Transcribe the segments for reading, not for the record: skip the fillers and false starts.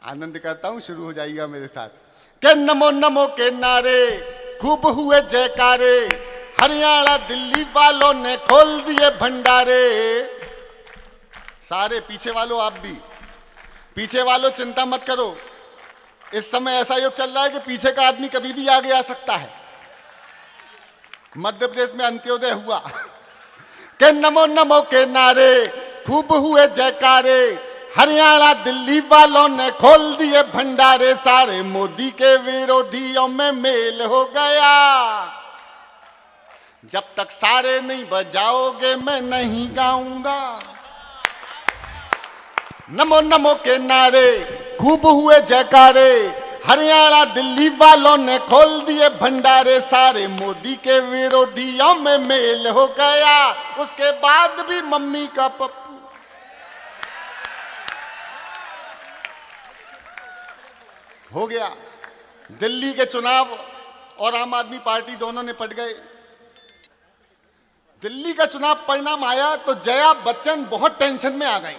आनंद करता हूं, शुरू हो जाइएगा मेरे साथ। के नमो नमो के नारे खूब हुए जयकारे, हरियाणा दिल्ली वालों ने खोल दिए भंडारे। सारे पीछे वालों, आप भी पीछे वालों चिंता मत करो, इस समय ऐसा योग चल रहा है कि पीछे का आदमी कभी भी आगे आ सकता है। मध्य प्रदेश में अंत्योदय हुआ। के नमो नमो के नारे खूब हुए जयकारे, हरियाणा दिल्ली वालों ने खोल दिए भंडारे। सारे मोदी के विरोधियों में मेल हो गया, जब तक सारे नहीं बजाओगे मैं नहीं गाऊंगा। नमो नमो के नारे खूब हुए जयकारे, हरियाणा दिल्ली वालों ने खोल दिए भंडारे। सारे मोदी के विरोधियों में मेल हो गया, उसके बाद भी मम्मी का पप्पू। हो गया। दिल्ली के चुनाव और आम आदमी पार्टी दोनों ने पट गए। दिल्ली का चुनाव परिणाम आया तो जया बच्चन बहुत टेंशन में आ गई,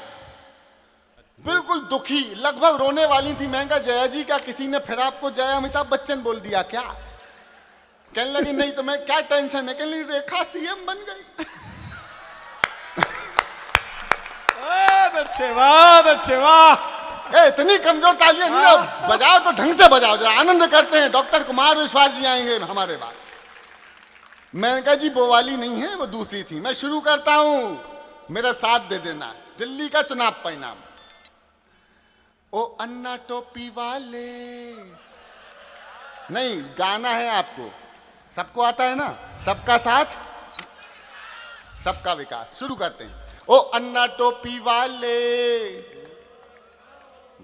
बिल्कुल दुखी, लगभग रोने वाली थी। मैं कहा जया जी का किसी ने फिर आपको जया अमिताभ बच्चन बोल दिया क्या? कहने लगी नहीं तो मैं क्या टेंशन है, कहने लगी रेखा सीएम बन गई। बहुत अच्छे वाह। इतनी कमजोर तालियां नहीं हो, बजाओ तो ढंग से बजाओ, जरा आनंद करते हैं। डॉक्टर कुमार विश्वास जी आएंगे हमारे बाद। मैंने कहा जी वो वाली नहीं है, वो दूसरी थी। मैं शुरू करता हूं, मेरा साथ दे देना। दिल्ली का चुनाव परिणाम। ओ अन्ना टोपी वाले, नहीं गाना है आपको, सबको आता है ना, सबका साथ सबका विकास। शुरू करते हैं। ओ अन्ना टोपी वाले,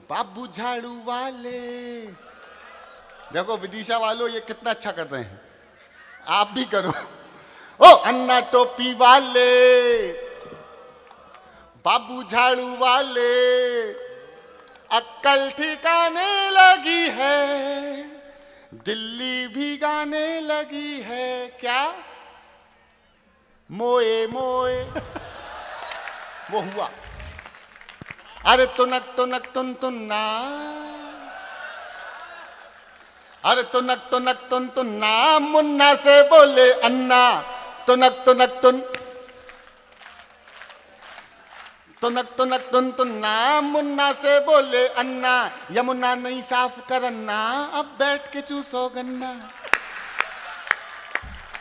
बाबू झाड़ू वाले। देखो विदिशा वालों ये कितना अच्छा कर रहे हैं, आप भी करो। ओ अन्ना टोपी वाले, बाबू झाड़ू वाले, अक्कल ठिकाने लगी है, दिल्ली भी गाने लगी है। क्या मोए मोए वो हुआ। अरे तुनक तुनक तुन तुन्ना, अरे तुनक तुनक तुन तुन्ना, मुन्ना से बोले अन्ना। तुनक तुनक तुन तुनक तुनक तुन तुन्ना, मुन्ना से बोले अन्ना। यमुना नहीं साफ करन्ना, अब बैठ के चूसो गन्ना।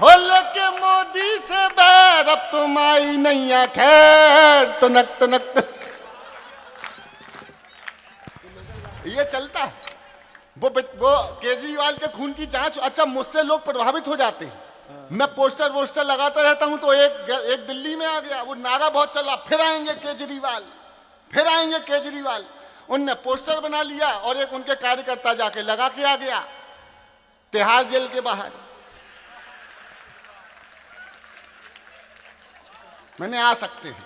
हो लेके मोदी से बैर, अब तुम आई नहीं आ खैर। तुनक तुनक तुन। ये चलता है। वो केजरीवाल के खून की जांच। अच्छा मुझसे लोग प्रभावित हो जाते हैं, मैं पोस्टर वोस्टर लगाता रहता हूं तो एक दिल्ली में आ गया, वो नारा बहुत चला, फिर आएंगे केजरीवाल, फिर आएंगे केजरीवाल। उनने पोस्टर बना लिया और एक उनके कार्यकर्ता जाके लगा के आ गया तिहाड़ जेल के बाहर। मैंने आ सकते हैं।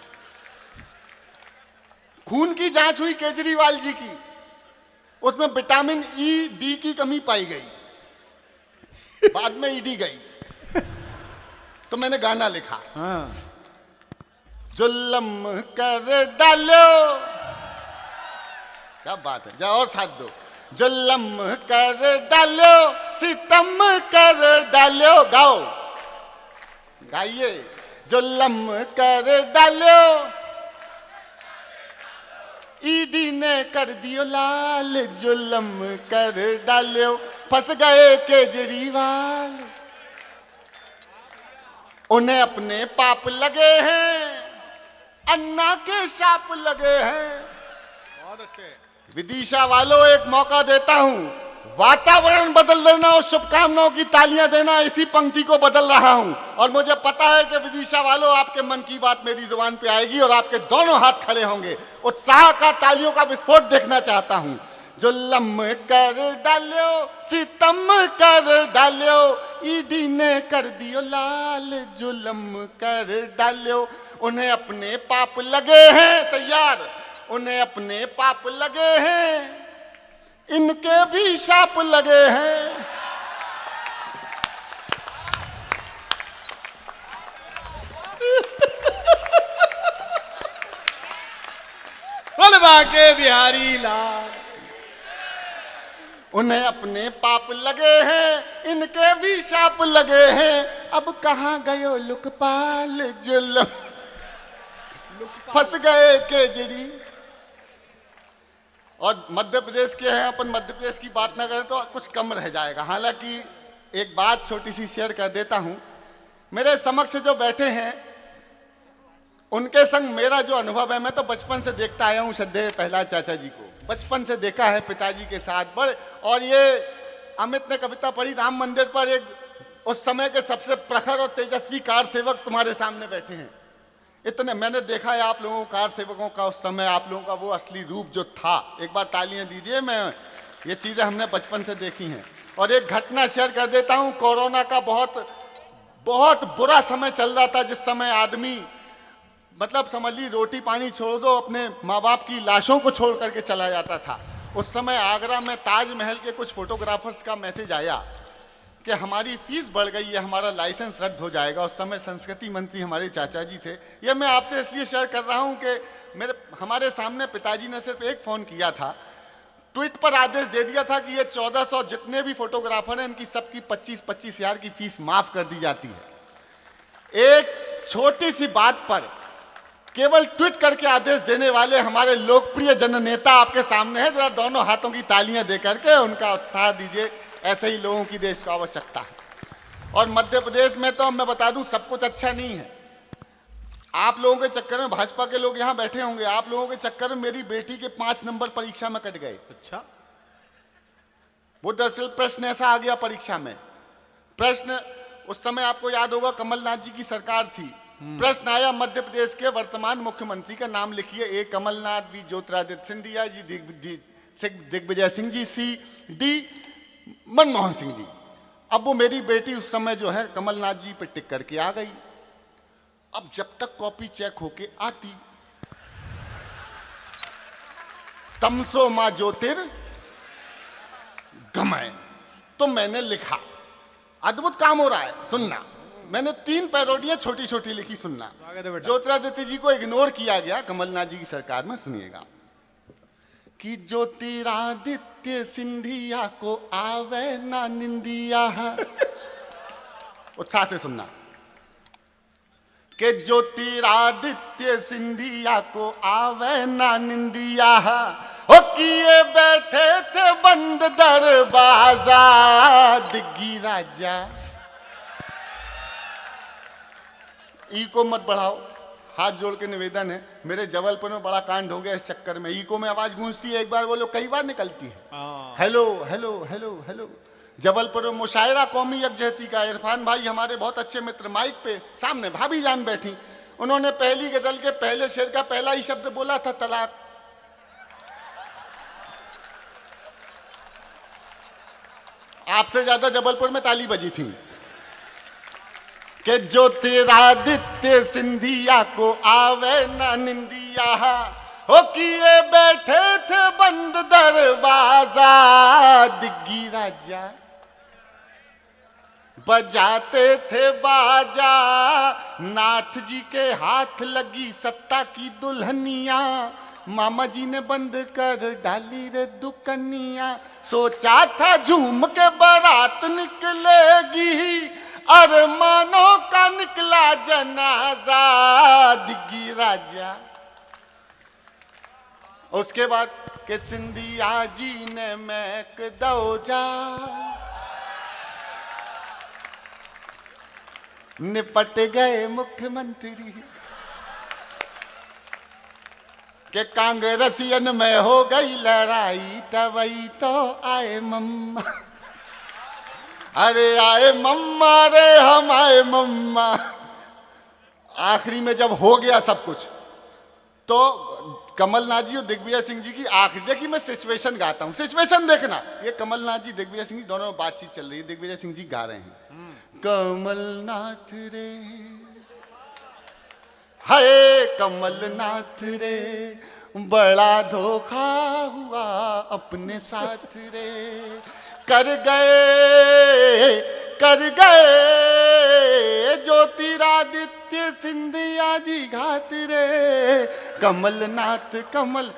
खून की जांच हुई केजरीवाल जी की, उसमें विटामिन ई डी की कमी पाई गई, बाद में ईडी गई। तो मैंने गाना लिखा। जुल्म कर डालो, क्या बात है, जाओ और साथ दो। जुल्म कर डालो, सितम कर डालो, गाओ गाइए। जुल्म कर डालो, ईडी ने कर दियो लाल, जुल्म कर डालो, फंस गए केजरीवाल। उन्हें अपने पाप लगे हैं, अन्ना के शाप लगे हैं। बहुत अच्छे। विदिशा वालों एक मौका देता हूं, वातावरण बदल देना और शुभकामनाओं की तालियां देना, इसी पंक्ति को बदल रहा हूं। और मुझे पता है कि विदिशा वालों आपके मन की बात मेरी जुबान पे आएगी और आपके दोनों हाथ खड़े होंगे। उत्साह का तालियों का विस्फोट देखना चाहता हूं। जुल्म कर डालो, सितम कर डालो, ईडी ने कर दियो लाल, जुल्म कर डालो। उन्हें अपने पाप लगे हैं, तैयार, उन्हें अपने पाप लगे हैं, इनके भी शाप लगे हैं। बोल बाके बिहारी लाल। उन्हें अपने पाप लगे हैं, इनके भी शाप लगे हैं। अब कहाँ गयो लोकपाल जुल्म, फंस गए केजरी। और मध्य प्रदेश के हैं अपन, मध्य प्रदेश की बात ना करें तो कुछ कम रह जाएगा। हालांकि एक बात छोटी सी शेयर कर देता हूं। मेरे समक्ष जो बैठे हैं उनके संग मेरा जो अनुभव है, मैं तो बचपन से देखता आया हूं श्रद्धेय प्रहलाद चाचा जी को, बचपन से देखा है पिताजी के साथ बड़े। और ये अमित ने कविता पढ़ी राम मंदिर पर, एक उस समय के सबसे प्रखर और तेजस्वी कार सेवक तुम्हारे सामने बैठे हैं। इतने मैंने देखा है आप लोगों कार सेवकों का, उस समय आप लोगों का वो असली रूप जो था। एक बार तालियां दीजिए, मैं ये चीज़ें हमने बचपन से देखी हैं। और एक घटना शेयर कर देता हूँ। कोरोना का बहुत बुरा समय चल रहा था, जिस समय आदमी मतलब समझ ली रोटी पानी छोड़ दो, अपने माँ बाप की लाशों को छोड़ करके चला जाता था। उस समय आगरा में ताजमहल के कुछ फोटोग्राफर्स का मैसेज आया कि हमारी फीस बढ़ गई है, हमारा लाइसेंस रद्द हो जाएगा। उस समय संस्कृति मंत्री हमारे चाचा जी थे। यह मैं आपसे इसलिए शेयर कर रहा हूँ कि हमारे सामने पिताजी ने सिर्फ एक फ़ोन किया था, ट्वीट पर आदेश दे दिया था कि ये 1400 जितने भी फोटोग्राफर हैं, इनकी सबकी 25-25 हज़ार की फीस माफ़ कर दी जाती है। एक छोटी सी बात पर केवल ट्वीट करके आदेश देने वाले हमारे लोकप्रिय जननेता आपके सामने है। जरा दोनों हाथों की तालियां दे करके उनका उत्साह दीजिए। ऐसे ही लोगों की देश को आवश्यकता है। और मध्य प्रदेश में तो मैं बता दूं सब कुछ अच्छा नहीं है। आप लोगों के चक्कर में भाजपा के लोग यहां बैठे होंगे, आप लोगों के चक्कर में मेरी बेटी के 5 नंबर परीक्षा में कट गए। अच्छा, वो दरअसल प्रश्न ऐसा आ गया परीक्षा में। प्रश्न उस समय आपको याद होगा कमलनाथ जी की सरकार थी। प्रश्न आया, मध्य प्रदेश के वर्तमान मुख्यमंत्री का नाम लिखिए। ए Kamal Nath, B Jyotiraditya Scindia ji, Digvijay Singh ji, C D Manmohan Singh ji. अब वो मेरी बेटी उस समय जो है कमलनाथ जी पे टिक करके आ गई। अब जब तक कॉपी चेक होके आती, तमसो मां ज्योतिर गमय, तो मैंने लिखा। अद्भुत काम हो रहा है, सुनना। मैंने 3 पैरोडियां छोटी छोटी लिखी, सुनना। ज्योतिरादित्य जी को इग्नोर किया गया कमलनाथ जी की सरकार में। सुनिएगा कि ज्योतिरादित्य सिंधिया को आवे ना निंदिया। उत्साह से सुनना कि ज्योतिरादित्य सिंधिया को आवे ना निंदिया। ओ किए बैठे थे बंद दरवाजा दिग्गी राजा। ई को मत बढ़ाओ, हाथ जोड़ के निवेदन है। मेरे जबलपुर में बड़ा कांड हो गया इस चक्कर में। ई को में आवाज गूंजती है, एक बार बोलो कई बार निकलती है। Hello hello hello hello. Jabalpur में मुशायरा कौमी यकजहती का इरफान भाई हमारे बहुत अच्छे मित्र, माइक पे सामने भाभी जान बैठी। उन्होंने पहली गजल के पहले शेर का पहला ही शब्द बोला था, तलाक। आपसे ज्यादा जबलपुर में ताली बजी थी कि ज्योतिरादित्य सिंधिया को आवे ना निंदिया। हो किए बैठे थे बंद दरवाजा दिग्गी राजा। बजाते थे बाजा, नाथ जी के हाथ लगी सत्ता की दुल्हनिया। मामा जी ने बंद कर डाली रे दुकनिया। सोचा था झूम के बारात निकलेगी, अरमानों का निकला जनाजा दिग्गी राजा। उसके बाद के सिंधिया जी ने मैक दौजा, निपट गए मुख्यमंत्री। के कांग्रेसियन में हो गई लड़ाई, तवई तो आए मम्मा। अरे आए मम्मा रे हम आए मम्मा। आखिरी में जब हो गया सब कुछ तो कमलनाथ जी और दिग्विजय सिंह जी की आखिरी, देखिए मैं सिचुएशन गाता हूँ, सिचुएशन देखना। ये कमलनाथ जी दिग्विजय सिंह जी दोनों में बातचीत चल रही है। दिग्विजय सिंह जी गा रहे हैं, कमलनाथ रे हाय कमलनाथ रे, बड़ा धोखा हुआ अपने साथ रे। कर गए ज्योतिरादित्य सिंधिया जी घात रे। कमलनाथ कमल